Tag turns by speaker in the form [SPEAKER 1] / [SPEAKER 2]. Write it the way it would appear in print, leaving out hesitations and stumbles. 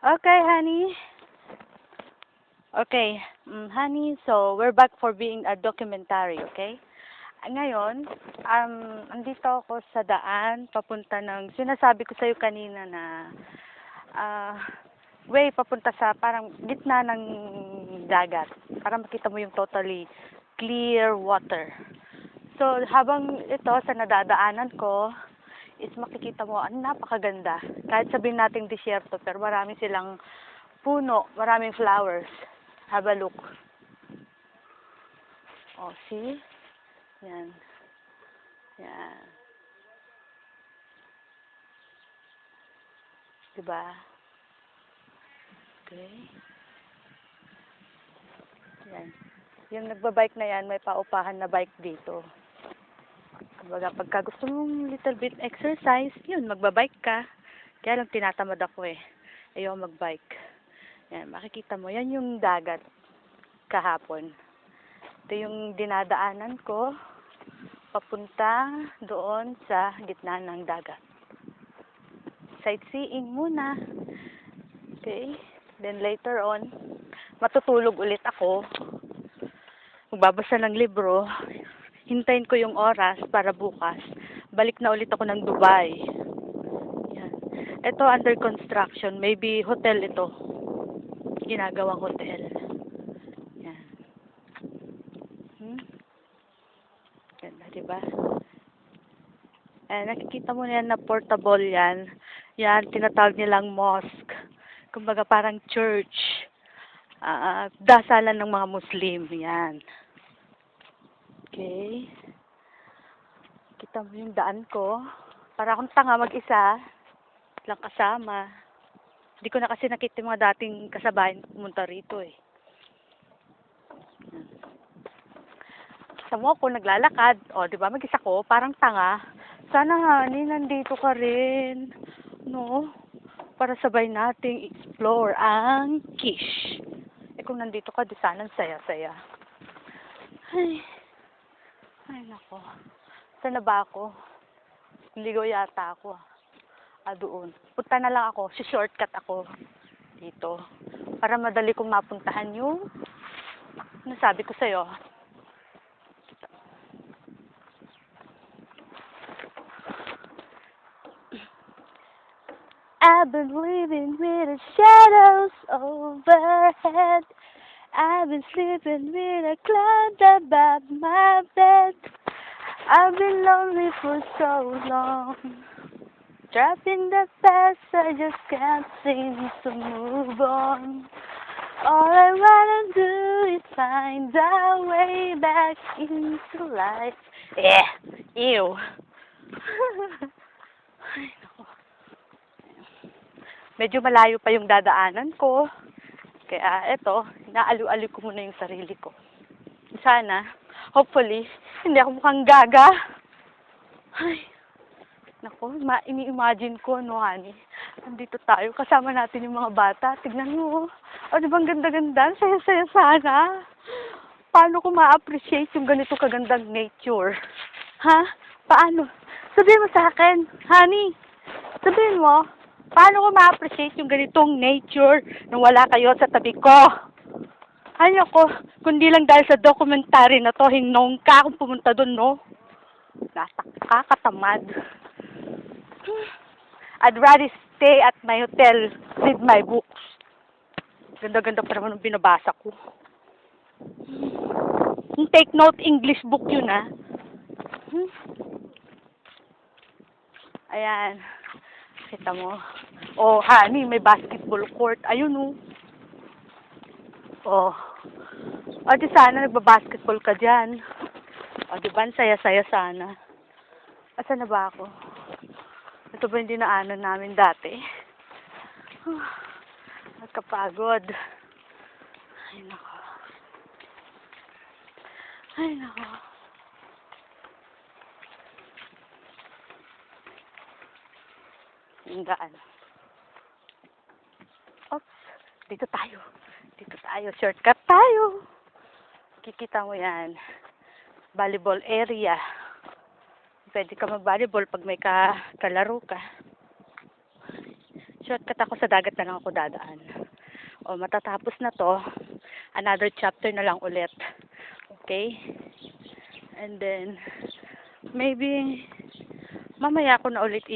[SPEAKER 1] Okay, honey. Okay, honey, so we're back for being a documentary, okay? Ngayon, andito ako sa daan, papunta ng, sinasabi ko sa'yo kanina na, ah, way papunta sa parang gitna ng dagat, para makita mo yung totally clear water. So, habang ito, sa nadadaanan ko, is makikita mo, ang napakaganda. Kahit sabihin nating disyerto, pero marami silang puno, maraming flowers. Have a look. Oh, see? Yan. Yan. Diba? Okay. Yan. Yung nagbabike na yan, may paupahan na bike dito. Kumbaga, pagka gusto mong little bit exercise, yun, magbabike ka. Kaya lang tinatamad ako eh. Ayaw magbike. Yan, makikita mo, yan yung dagat kahapon. Ito yung dinadaanan ko papunta doon sa gitna ng dagat. Sightseeing muna. Okay? Then later on, matutulog ulit ako. Magbabasa ng libro. Hintayin ko yung oras para bukas. Balik na ulit ako ng Dubai. Yan. Ito under construction. Maybe hotel ito. Ginagawang hotel. Yan. Ganda, diba? Nakikita mo yan na portable yan. Yan, tinatawag nilang mosque. Kumbaga parang church. Dasalan ng mga Muslim. Yan. Okay. Kita mo yung daan ko. Para akong tanga mag-isa. Lang kasama. Hindi ko na kasi nakita yung mga dating kasabayan pumunta rito eh. Sa mo ako naglalakad. O, di ba mag-isa ko? Parang tanga. Sana honey, nandito ka rin. No? Para sabay nating explore ang Kish. Kung nandito ka, di sana saya-saya. Ay, nako. Saan na ba ako? Ligaw yata ako. Doon. Punta na lang ako. Si-shortcut ako. Dito. Para madali kong mapuntahan yung nasabi ko sa'yo. I've been living with the shadows overhead. I've been sleeping with a cloud above my bed. I've been lonely for so long. Trapped in the past, I just can't seem to move on. All I wanna do is find a way back into life. Ew. Ay, naku. Medyo malayo pa yung dadaanan ko. Kaya eto, inaaliw-aliw ko muna yung sarili ko. Sana, hopefully, hindi ako mukhang gaga. Ay, naku, ini-imagine ko, no, honey. Nandito tayo, kasama natin yung mga bata. Tignan mo. O, di ba ang ganda-ganda? Saya-saya sana. Paano ko ma-appreciate yung ganito kagandang nature? Ha? Paano? Sabihin mo sa akin, honey. Sabihin mo, paano ko ma-appreciate yung ganitong nature nang wala kayo sa tabi ko? Ay, ako, kundi lang dahil sa documentary na to, hinong ka akong pumunta doon, no? Nakakatamad. I'd rather stay at my hotel with my books. Ganda-ganda pa naman ang binabasa ko. Take note, English book yun, ha? Ayan. Kita mo. Oh, honey, may basketball court. Ayun, oh. Oh. O, di sana nagbabasketball ka dyan. O, di ba? Saya-saya sana. Asan na ba ako? Ito ba yung dinaanan namin dati? Nagkapagod. Ay, nako. Ay, nako. Yung daan. Oops. Dito tayo. Dito tayo. Shortcut tayo. Kikita mo yan. Volleyball area. Pwede ka mag-volleyball pag may kalaro ka. Shortcut ako, sa dagat na lang ako dadaan. O, matatapos na to. Another chapter na lang ulit. Okay? And then, maybe, mamaya ako na ulit